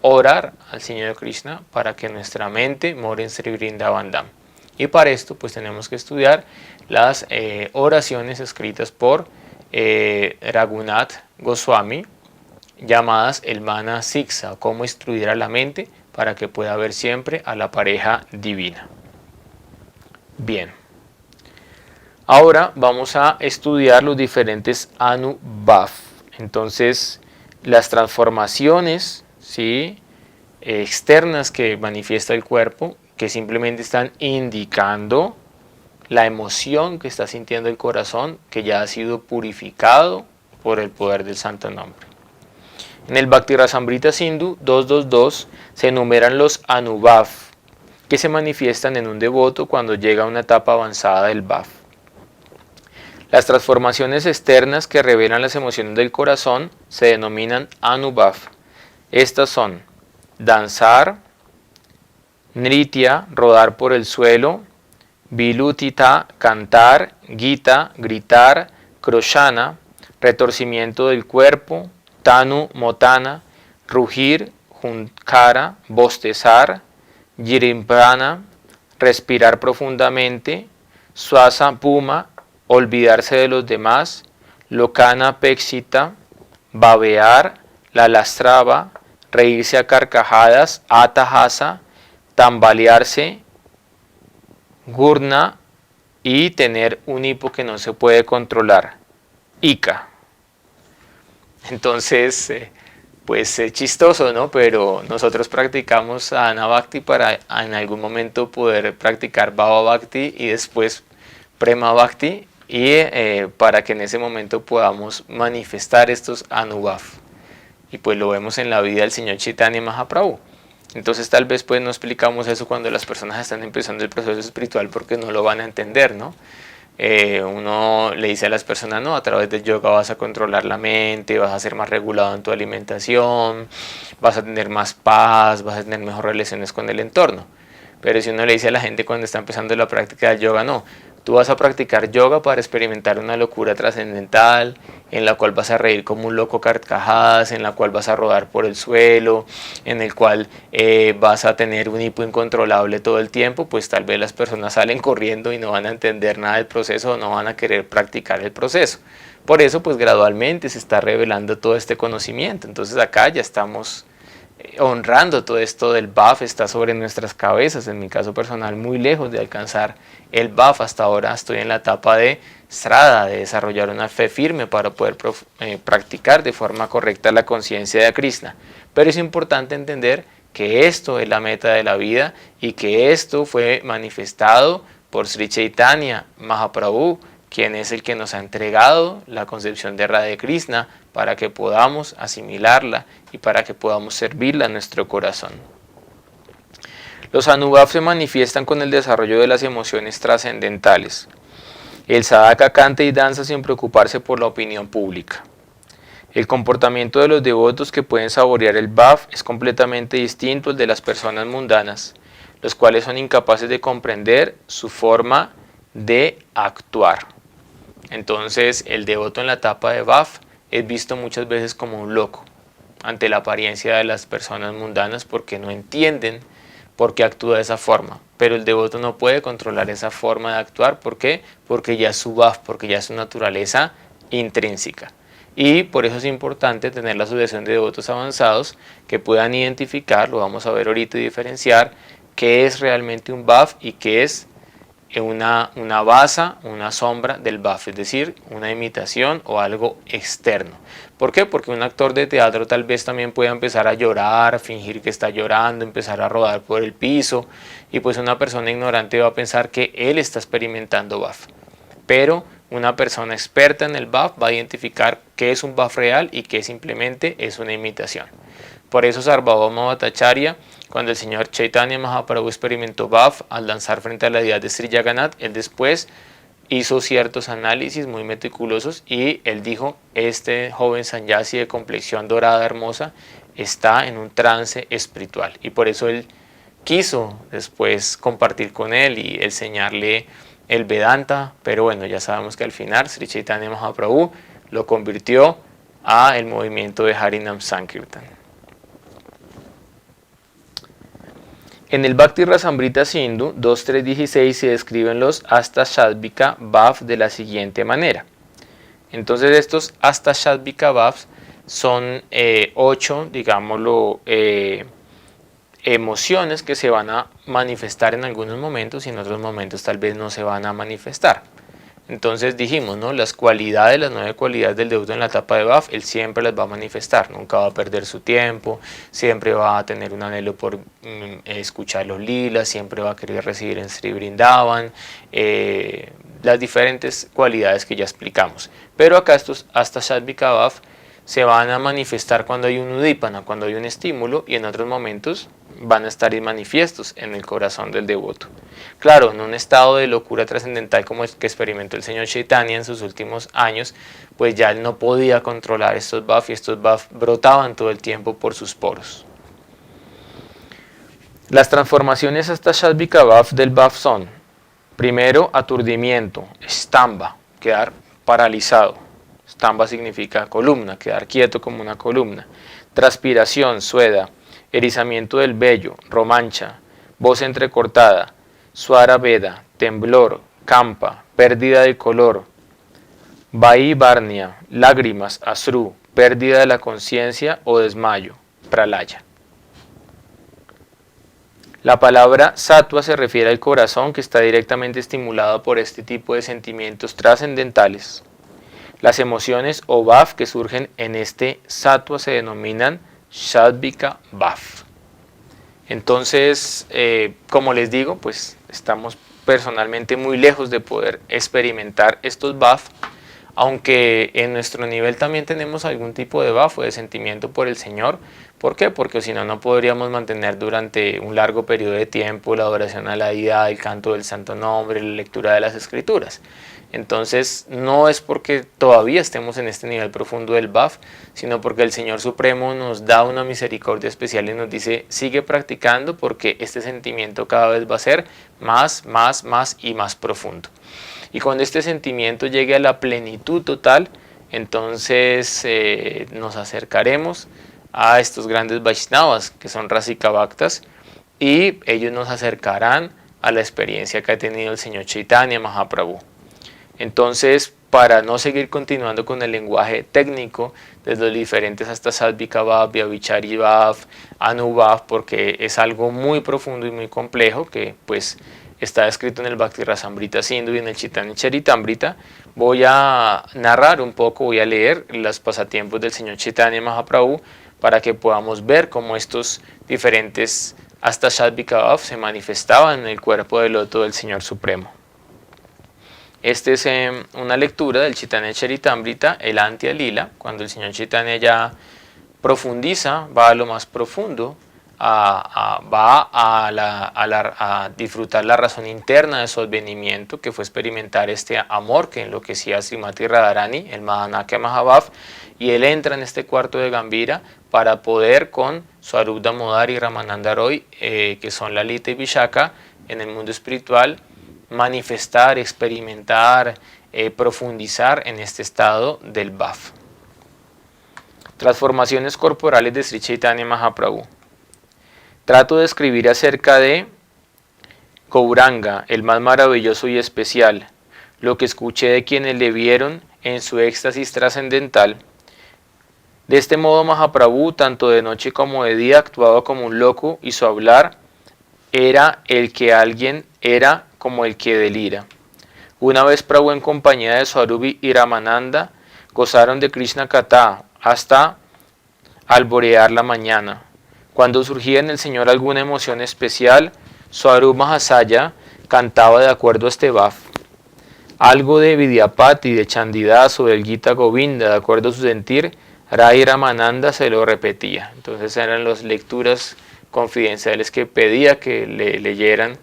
orar al Señor Krishna para que nuestra mente more en Sri Vrindavan Dham. Y para esto pues tenemos que estudiar las oraciones escritas por Raghunath Goswami, llamadas el Mana Siksha, o cómo instruir a la mente para que pueda ver siempre a la pareja divina. Bien, ahora vamos a estudiar los diferentes Anubhav. Entonces, las transformaciones, ¿sí?, externas que manifiesta el cuerpo, que simplemente están indicando la emoción que está sintiendo el corazón, que ya ha sido purificado por el poder del santo nombre. En el Bhakti Rasamrita Sindhu 222 se enumeran los Anubhav, que se manifiestan en un devoto cuando llega a una etapa avanzada del Bhav. Las transformaciones externas que revelan las emociones del corazón se denominan Anubhav. Estas son danzar, nritya, rodar por el suelo, vilutita, cantar, gita, gritar, kroshana, retorcimiento del cuerpo, tanu, motana, rugir, hunkara, bostezar, yirimpana, respirar profundamente, swasa puma, olvidarse de los demás, lokana pexita, babear, la lastrava, reírse a carcajadas, atahasa, tambalearse, gurna y tener un hipo que no se puede controlar, ika. Entonces, pues es chistoso, ¿no? Pero nosotros practicamos Anabhakti para en algún momento poder practicar Bhava Bhakti y después Prema Bhakti y para que en ese momento podamos manifestar estos Anubhav. Y pues lo vemos en la vida del Señor Chaitanya Mahaprabhu. Entonces tal vez pues no explicamos eso cuando las personas están empezando el proceso espiritual porque no lo van a entender, ¿no? Uno le dice a las personas, no, a través del yoga vas a controlar la mente, vas a ser más regulado en tu alimentación, vas a tener más paz, vas a tener mejores relaciones con el entorno. Pero si uno le dice a la gente cuando está empezando la práctica del yoga, no, tú vas a practicar yoga para experimentar una locura trascendental, en la cual vas a reír como un loco carcajadas, en la cual vas a rodar por el suelo, en el cual vas a tener un hipo incontrolable todo el tiempo, pues tal vez las personas salen corriendo y no van a entender nada del proceso, no van a querer practicar el proceso. Por eso, pues gradualmente se está revelando todo este conocimiento. Entonces acá ya estamos honrando todo esto del BAF, está sobre nuestras cabezas. En mi caso personal, muy lejos de alcanzar el BAF. Hasta ahora estoy en la etapa de Srada, de desarrollar una fe firme para poder practicar de forma correcta la conciencia de Krishna. Pero es importante entender que esto es la meta de la vida y que esto fue manifestado por Sri Chaitanya Mahaprabhu, quien es el que nos ha entregado la concepción de Radha Krishna para que podamos asimilarla y para que podamos servirla en nuestro corazón. Los Anubhav se manifiestan con el desarrollo de las emociones trascendentales. El sadhaka canta y danza sin preocuparse por la opinión pública. El comportamiento de los devotos que pueden saborear el bhav es completamente distinto al de las personas mundanas, los cuales son incapaces de comprender su forma de actuar. Entonces, el devoto en la etapa de bhav es visto muchas veces como un loco ante la apariencia de las personas mundanas porque no entienden por qué actúa de esa forma. Pero el devoto no puede controlar esa forma de actuar. ¿Por qué? Porque ya es su bhav, porque ya es su naturaleza intrínseca. Y por eso es importante tener la asociación de devotos avanzados que puedan identificar, lo vamos a ver ahorita y diferenciar, qué es realmente un bhav y qué es una basa, una sombra del bhav, es decir, una imitación o algo externo. ¿Por qué? Porque un actor de teatro tal vez también pueda empezar a llorar, fingir que está llorando, empezar a rodar por el piso, y pues una persona ignorante va a pensar que él está experimentando bhav. Pero una persona experta en el bhav va a identificar qué es un bhav real y qué simplemente es una imitación. Por eso Sarvabhauma Bhattacharya, cuando el señor Chaitanya Mahaprabhu experimentó BAF al danzar frente a la deidad de Sri Jagannath, él después hizo ciertos análisis muy meticulosos y él dijo, este joven sanyasi de complexión dorada hermosa está en un trance espiritual, y por eso él quiso después compartir con él y enseñarle el Vedanta, pero bueno, ya sabemos que al final Sri Chaitanya Mahaprabhu lo convirtió a el movimiento de Harinam Sankirtan. En el Bhakti Rasamrita Sindhu 2.3.16 se describen los Astashadvika Bhav de la siguiente manera. Entonces estos Astashadvika Bhavs son 8, digámoslo, emociones que se van a manifestar en algunos momentos y en otros momentos tal vez no se van a manifestar. Entonces dijimos, ¿no? Las 9 cualidades del devoto en la etapa de Bhav, él siempre las va a manifestar, nunca va a perder su tiempo, siempre va a tener un anhelo por escuchar los lilas, siempre va a querer recibir en Sri Vrindavan, las diferentes cualidades que ya explicamos. Pero acá estos Astashadvika Bhav se van a manifestar cuando hay un udipana, cuando hay un estímulo, y en otros momentos van a estar manifiestos en el corazón del devoto. Claro, en un estado de locura trascendental como el que experimentó el señor Chaitanya en sus últimos años, pues ya él no podía controlar estos bhav y estos bhav brotaban todo el tiempo por sus poros. Las transformaciones hasta Shadvika Bhav del bhav son: primero, aturdimiento, stamba, quedar paralizado. Stamba significa columna, quedar quieto como una columna. Transpiración, sueda, erizamiento del vello, romancha, voz entrecortada, suara veda, temblor, campa, pérdida de color, vai varnia, lágrimas, asru, pérdida de la conciencia o desmayo, pralaya. La palabra sattva se refiere al corazón que está directamente estimulado por este tipo de sentimientos trascendentales. Las emociones o bhav que surgen en este sattva se denominan Shadvika Bhav. Entonces, como les digo, pues estamos personalmente muy lejos de poder experimentar estos bhav, aunque en nuestro nivel también tenemos algún tipo de bhav o de sentimiento por el Señor. ¿Por qué? Porque si no, no podríamos mantener durante un largo periodo de tiempo la adoración a la deidad, el canto del santo nombre, la lectura de las escrituras. Entonces no es porque todavía estemos en este nivel profundo del bhav, sino porque el Señor Supremo nos da una misericordia especial y nos dice, sigue practicando porque este sentimiento cada vez va a ser más y más profundo. Y cuando este sentimiento llegue a la plenitud total, entonces nos acercaremos a estos grandes Vaishnavas que son Rasika Bhaktas, y ellos nos acercarán a la experiencia que ha tenido el Señor Chaitanya Mahaprabhu. Entonces, para no seguir continuando con el lenguaje técnico de los diferentes hasta Sadvika Bhav, Vyabhichari Bhav, Anubhav, porque es algo muy profundo y muy complejo que pues está escrito en el Bhakti Rasamrita Sindhu y en el Chaitanya Charitamrita, voy a narrar un poco, voy a leer los pasatiempos del Señor Chaitanya Mahaprabhu para que podamos ver cómo estos diferentes hasta Sadvika Bhav se manifestaban en el cuerpo del loto del Señor Supremo. Esta es una lectura del Chaitanya Charitamrita, el Antya Lila, cuando el Señor Chaitanya ya profundiza, va a lo más profundo, va a disfrutar la razón interna de su advenimiento, que fue experimentar este amor que enloquecía a Srimati Radharani, el Mahanakya Mahabhav, y él entra en este cuarto de Gambhira para poder con Swarup Damodar y Ramananda Roy, que son Lalita y Vishaka, en el mundo espiritual, manifestar, experimentar, profundizar en este estado del bhav. Transformaciones corporales de Sri Chaitanya Mahaprabhu. Trato de escribir acerca de Gauranga, el más maravilloso y especial, lo que escuché de quienes le vieron en su éxtasis trascendental. De este modo Mahaprabhu, tanto de noche como de día, actuaba como un loco y su hablar era el que alguien era como el que delira. Una vez Prabhu en compañía de Swarup y Ramananda gozaron de Krishna Katha hasta alborear la mañana. Cuando surgía en el Señor alguna emoción especial, Swarup Mahasaya cantaba de acuerdo a este bhav. Algo de Vidyapati, de Chandidas o del Gita Govinda, de acuerdo a su sentir, Rai Ramananda se lo repetía. Entonces eran las lecturas confidenciales que pedía que le leyeran.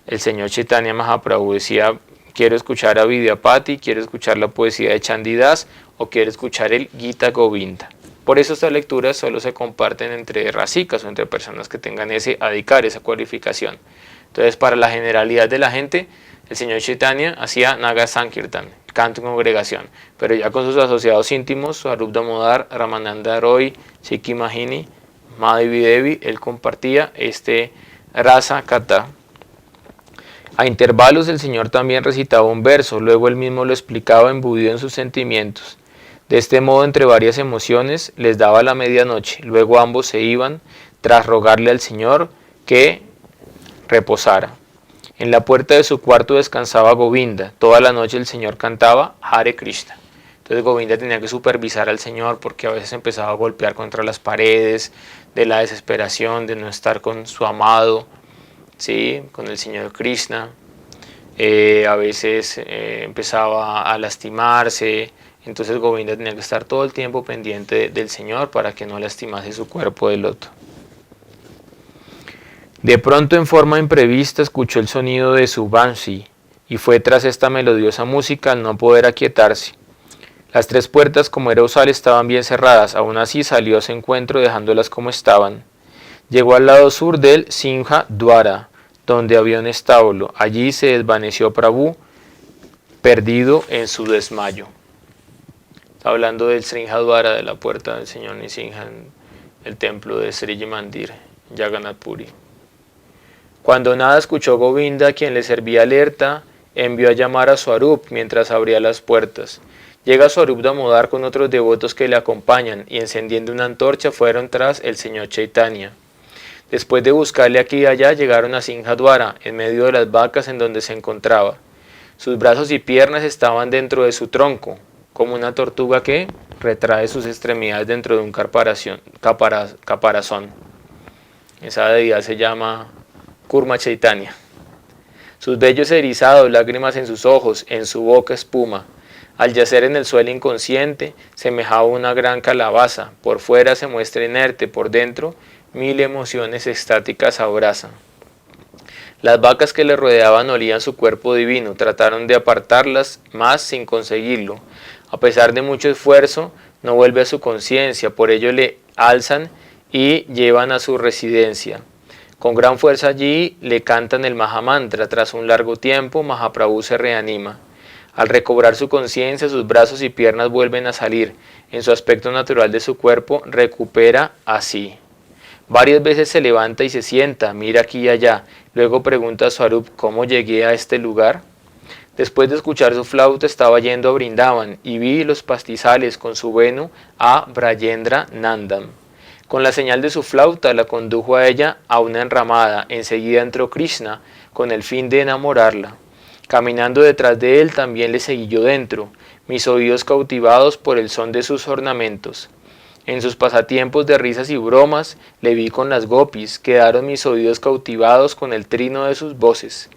El señor Chaitanya Mahaprabhu decía: quiero escuchar a Vidyapati, quiero escuchar la poesía de Chandidas o quiero escuchar el Gita Govinda. Por eso estas lecturas solo se comparten entre rasikas o entre personas que tengan ese adhikar, esa cualificación. Entonces, para la generalidad de la gente, el señor Chaitanya hacía Naga Sankirtan, canto en congregación, pero ya con sus asociados íntimos, Swarup Damodar, Ramananda Roy, Chiki Mahini, Madhavi Devi, él compartía este Rasa Kata. A intervalos el Señor también recitaba un verso, luego él mismo lo explicaba embuido en sus sentimientos. De este modo, entre varias emociones, les daba la medianoche, luego ambos se iban, tras rogarle al Señor que reposara. En la puerta de su cuarto descansaba Govinda. Toda la noche el Señor cantaba Hare Krishna. Entonces Govinda tenía que supervisar al Señor porque a veces empezaba a golpear contra las paredes, de la desesperación, de no estar con su amado, ¿sí? Con el Señor Krishna. A veces empezaba a lastimarse. Entonces Govinda tenía que estar todo el tiempo pendiente del Señor para que no lastimase su cuerpo de loto. De pronto, en forma imprevista, escuchó el sonido de su banshee y fue tras esta melodiosa música al no poder aquietarse. Las tres puertas, como era usual, estaban bien cerradas, aún así salió a su encuentro dejándolas como estaban. Llegó al lado sur del Simha Dwara, donde había un establo. Allí se desvaneció Prabhu, perdido en su desmayo. Está hablando del Simha Dwara, de la puerta del señor Nisimha, en el templo de Sri Mandir, Jagannath Puri. Cuando nada escuchó Govinda, quien le servía alerta, envió a llamar a Swarup mientras abría las puertas. Llega Swarup Damodar con otros devotos que le acompañan y encendiendo una antorcha fueron tras el señor Chaitanya. Después de buscarle aquí y allá, llegaron a Simha Dwara, en medio de las vacas en donde se encontraba. Sus brazos y piernas estaban dentro de su tronco, como una tortuga que retrae sus extremidades dentro de un caparazón. Esa deidad se llama Kurma Chaitanya. Sus vellos erizados, lágrimas en sus ojos, en su boca espuma. Al yacer en el suelo inconsciente, semejaba una gran calabaza. Por fuera se muestra inerte, por dentro, mil emociones estáticas abrazan. Las vacas que le rodeaban olían su cuerpo divino, trataron de apartarlas, mas sin conseguirlo. A pesar de mucho esfuerzo, no vuelve a su conciencia, por ello le alzan y llevan a su residencia. Con gran fuerza allí le cantan el Mahamantra. Tras un largo tiempo, Mahaprabhu se reanima. Al recobrar su conciencia, sus brazos y piernas vuelven a salir. En su aspecto natural de su cuerpo, recupera así. Varias veces se levanta y se sienta, mira aquí y allá. Luego pregunta a Swarup, ¿cómo llegué a este lugar? Después de escuchar su flauta, estaba yendo a Brindavan y vi los pastizales con su venu a Brayendra Nandam. Con la señal de su flauta la condujo a ella a una enramada. Enseguida entró Krishna con el fin de enamorarla. Caminando detrás de él también le seguí yo dentro, mis oídos cautivados por el son de sus ornamentos. En sus pasatiempos de risas y bromas le vi con las gopis, quedaron mis oídos cautivados con el trino de sus voces.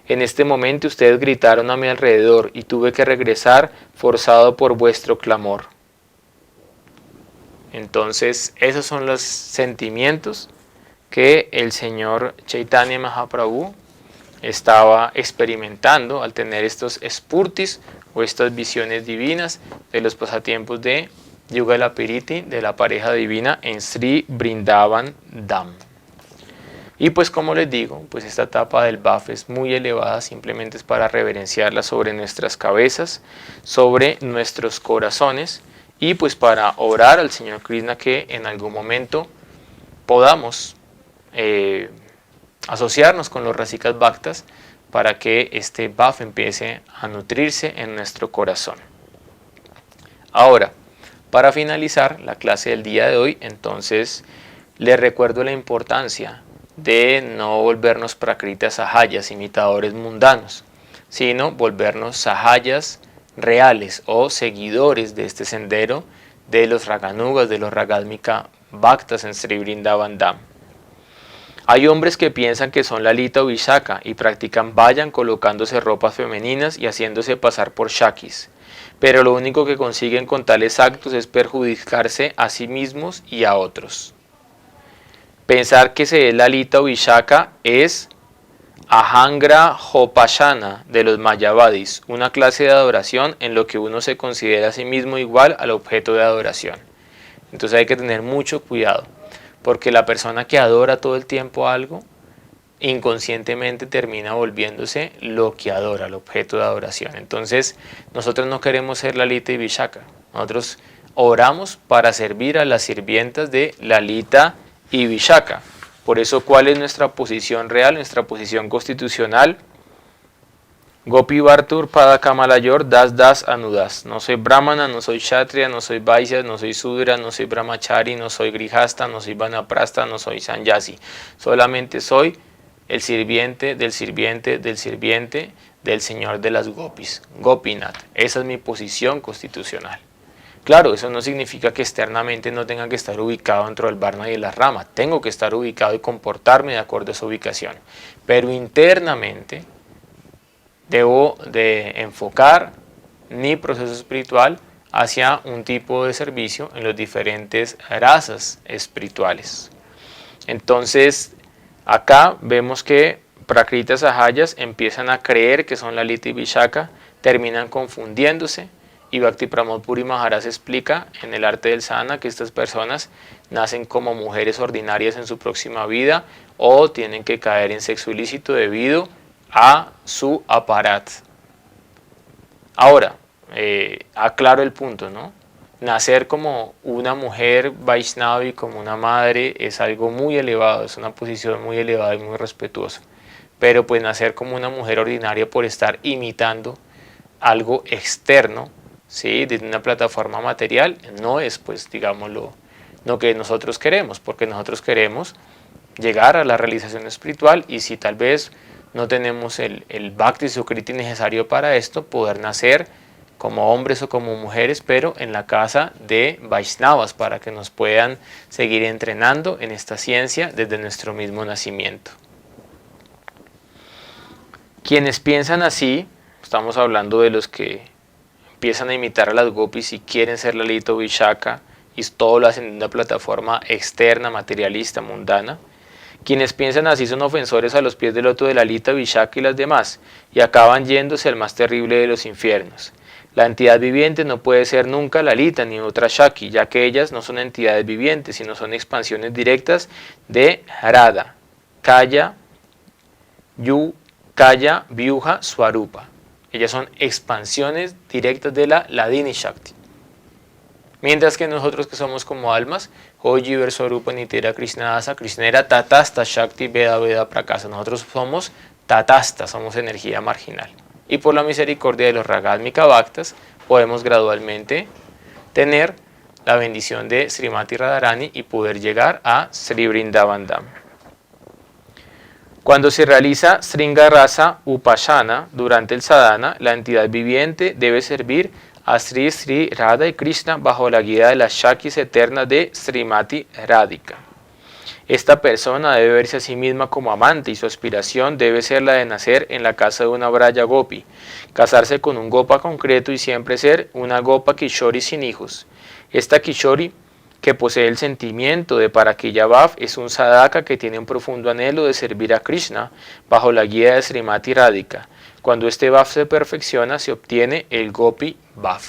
En este momento ustedes gritaron a mi alrededor y tuve que regresar forzado por vuestro clamor. Entonces, esos son los sentimientos que el señor Chaitanya Mahaprabhu estaba experimentando al tener estos spurtis o estas visiones divinas de los pasatiempos de Yugala Piriti, de la pareja divina en Sri Vrindavan Dham. Y pues como les digo, pues esta etapa del Bhaf es muy elevada, simplemente es para reverenciarla sobre nuestras cabezas, sobre nuestros corazones, y pues para orar al Señor Krishna que en algún momento podamos asociarnos con los Rasikas Bhaktas para que este Bhaf empiece a nutrirse en nuestro corazón. Ahora, para finalizar la clase del día de hoy, entonces les recuerdo la importancia de no volvernos prakritas sahayas, imitadores mundanos, sino volvernos sahayas reales o seguidores de este sendero de los Raganugas, de los Ragadmika Bhaktas en Sri Vrindavan Dham. Hay hombres que piensan que son Lalita o Vishaka y practican vayan colocándose ropas femeninas y haciéndose pasar por Shakis. pero lo único que consiguen con tales actos es perjudicarse a sí mismos y a otros. Pensar que se es Lalita o Vishaka es Ahangra Hopashana de los Mayavadis, una clase de adoración en lo que uno se considera a sí mismo igual al objeto de adoración. Entonces hay que tener mucho cuidado, porque la persona que adora todo el tiempo algo, inconscientemente termina volviéndose lo que adora, el objeto de adoración. Entonces nosotros no queremos ser Lalita y Vishaka, nosotros oramos para servir a las sirvientas de Lalita y Vishaka. Por eso, ¿cuál es nuestra posición real, nuestra posición constitucional? Gopi Vartur Pada Kamalayor Das Das Anudas. No soy Brahmana, no soy Kshatriya, no soy Vaishya, no soy Sudra, no soy Brahmachari, no soy Grihasta, no soy Vanaprastha, no soy Sannyasi. Solamente soy el sirviente del sirviente del sirviente del Señor de las Gopis, Gopinath. Esa es mi posición constitucional. Claro, eso no significa que externamente no tenga que estar ubicado dentro del Varna y de la rama. Tengo que estar ubicado y comportarme de acuerdo a esa ubicación. Pero internamente debo de enfocar mi proceso espiritual hacia un tipo de servicio en las diferentes razas espirituales. Entonces, acá vemos que Prakritas Sahayas empiezan a creer que son Lalita y Vishaka, terminan confundiéndose. Y Bhakti Pramod Puri Maharaj explica en el arte del sadhana que estas personas nacen como mujeres ordinarias en su próxima vida o tienen que caer en sexo ilícito debido a su aparat. Ahora, aclaro el punto, ¿no? Nacer como una mujer Vaishnavi, como una madre, es algo muy elevado, es una posición muy elevada y muy respetuosa. Pero pues nacer como una mujer ordinaria por estar imitando algo externo, ¿sí?, de una plataforma material, no es, pues, digámoslo, lo que nosotros queremos, porque nosotros queremos llegar a la realización espiritual y si tal vez no tenemos el bhakti sukriti necesario para esto, poder nacer como hombres o como mujeres, pero en la casa de Vaishnavas, para que nos puedan seguir entrenando en esta ciencia desde nuestro mismo nacimiento. Quienes piensan así, estamos hablando de los que empiezan a imitar a las gopis y quieren ser Lalita o Vishaka y todo lo hacen en una plataforma externa, materialista, mundana. Quienes piensan así son ofensores a los pies del loto de Lalita, Vishaka y las demás y acaban yéndose al más terrible de los infiernos. La entidad viviente no puede ser nunca Lalita ni otra Shakti, ya que ellas no son entidades vivientes, sino son expansiones directas de Radha, Kaya, Vyuha, Swarupa. Ellas son expansiones directas de la Ladini Shakti. Mientras que nosotros que somos como almas, Hoyi Versorupa Nitera Krishnadasa, Krishnera Tatasta Shakti Veda Veda Prakasa. Nosotros somos Tatasta, somos energía marginal. Y por la misericordia de los Ragadmika Bhaktas podemos gradualmente tener la bendición de Srimati Radharani y poder llegar a Sri Vrindavan Dham. Cuando se realiza Sringarasa Upashana durante el sadhana, la entidad viviente debe servir a Sri Radha y Krishna bajo la guía de las Shaktis eternas de Srimati Radhika. Esta persona debe verse a sí misma como amante y su aspiración debe ser la de nacer en la casa de una Braya Gopi, casarse con un Gopa concreto y siempre ser una Gopa Kishori sin hijos. Esta Kishori que posee el sentimiento de Parakya Bhav es un sadhaka que tiene un profundo anhelo de servir a Krishna bajo la guía de Srimati Radhika. Cuando este Bhav se perfecciona, se obtiene el Gopi Bhav.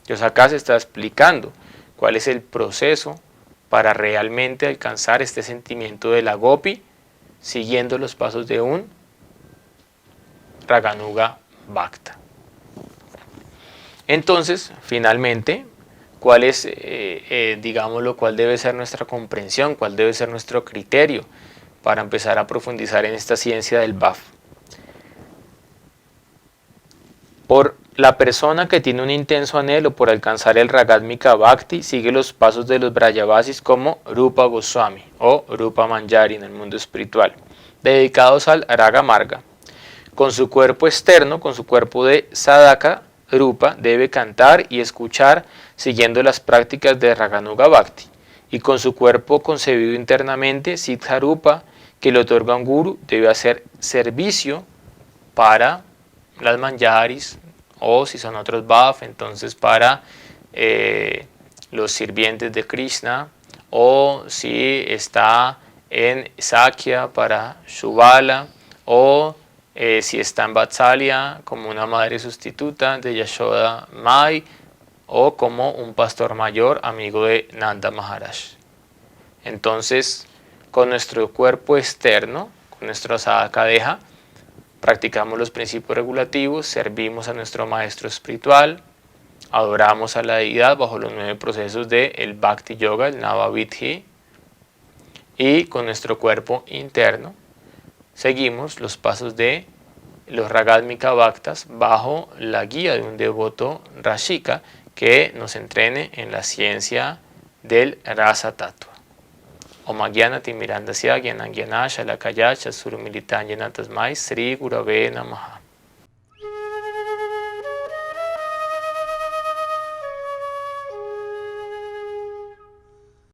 Entonces acá se está explicando cuál es el proceso para realmente alcanzar este sentimiento de la Gopi, siguiendo los pasos de un Raganuga Bhakta. Entonces, finalmente, cuál es, digámoslo, cuál debe ser nuestra comprensión, cuál debe ser nuestro criterio para empezar a profundizar en esta ciencia del Bhav. Por la persona que tiene un intenso anhelo por alcanzar el Ragadmika Bhakti sigue los pasos de los Brajavasis como Rupa Goswami o Rupa Manjari en el mundo espiritual, dedicados al Raga Marga. Con su cuerpo externo, con su cuerpo de Sadhaka, Rupa debe cantar y escuchar siguiendo las prácticas de Raganuga Bhakti, y con su cuerpo concebido internamente, Siddha Rupa, que le otorga un guru, debe hacer servicio para las manjaris o si son otros bhav, entonces para los sirvientes de Krishna, o si está en Sakya para Shubala, o si está en Vatsalya como una madre sustituta de Yashoda Mai, o como un pastor mayor amigo de Nanda Maharaj. Entonces, con nuestro cuerpo externo, con nuestra sadhaka-deha, practicamos los principios regulativos, servimos a nuestro maestro espiritual, adoramos a la deidad bajo los 9 procesos del Bhakti Yoga, el Navavidhi, y con nuestro cuerpo interno seguimos los pasos de los Ragadmika Bhaktas bajo la guía de un devoto Rashika que nos entrene en la ciencia del Rasa Tattva. Om Agyanati Mirandasya Gyanangyana Shalakaya Chasurumilitanjana Tasmai Sri Gurave Namaha.